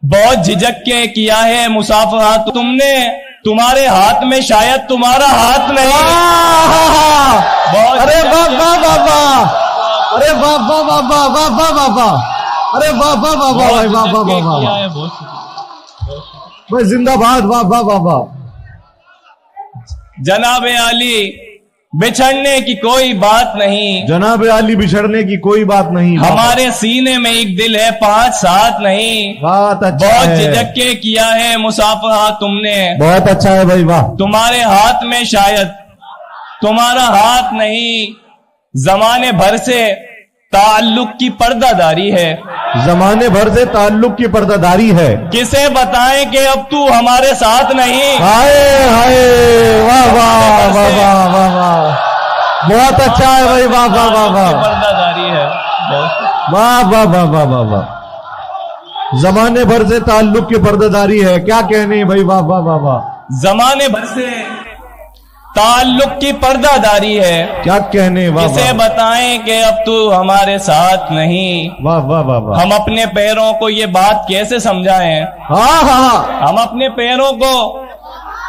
बहुत झिझक के किया है मुसाफहा तुमने, तुम्हारे हाथ में शायद तुम्हारा हाथ नहीं। अरे वाह वाह वाह वाह, अरे वाह वाह वाह वाह वाह वाह वाह वाह, अरे वाह वाह वाह वाह वाह वाह वाह वाह वाह भाई, जिंदाबाद, वाह वाह वाह वाह। जनाब आली बिछड़ने की कोई बात नहीं, जनाब आली बिछड़ने की कोई बात नहीं, हमारे सीने में एक दिल है 5 साथ नहीं। बात अच्छा बहुत है, झिझक के किया है मुसाफहा तुमने, बहुत अच्छा है भाई, वाह। तुम्हारे हाथ में शायद तुम्हारा हाथ नहीं। जमाने भर से ताल्लुक की पर्दादारी है, जमाने भर से ताल्लुक की पर्दादारी है, किसे बताएं कि अब तू हमारे साथ नहीं। हाय हाय, वाह वाह वाह वाह वाह वाह, बहुत अच्छा है भाई, वाह वाह वाह वाह, पर्दादारी है, वाह वाह वाह वाह वाह वाह। जमाने भर से ताल्लुक की पर्दादारी है, क्या कहने भाई, वाह वाह वाह वाह। जमाने भर से ताल्लुक की पर्दादारी है, क्या कहने, वाह किसे वाह बताएं कि अब तू हमारे साथ नहीं। वाह वाह वाह वाह। हम अपने पैरों को ये बात कैसे समझाएं, हाँ हाँ, हम अपने पैरों को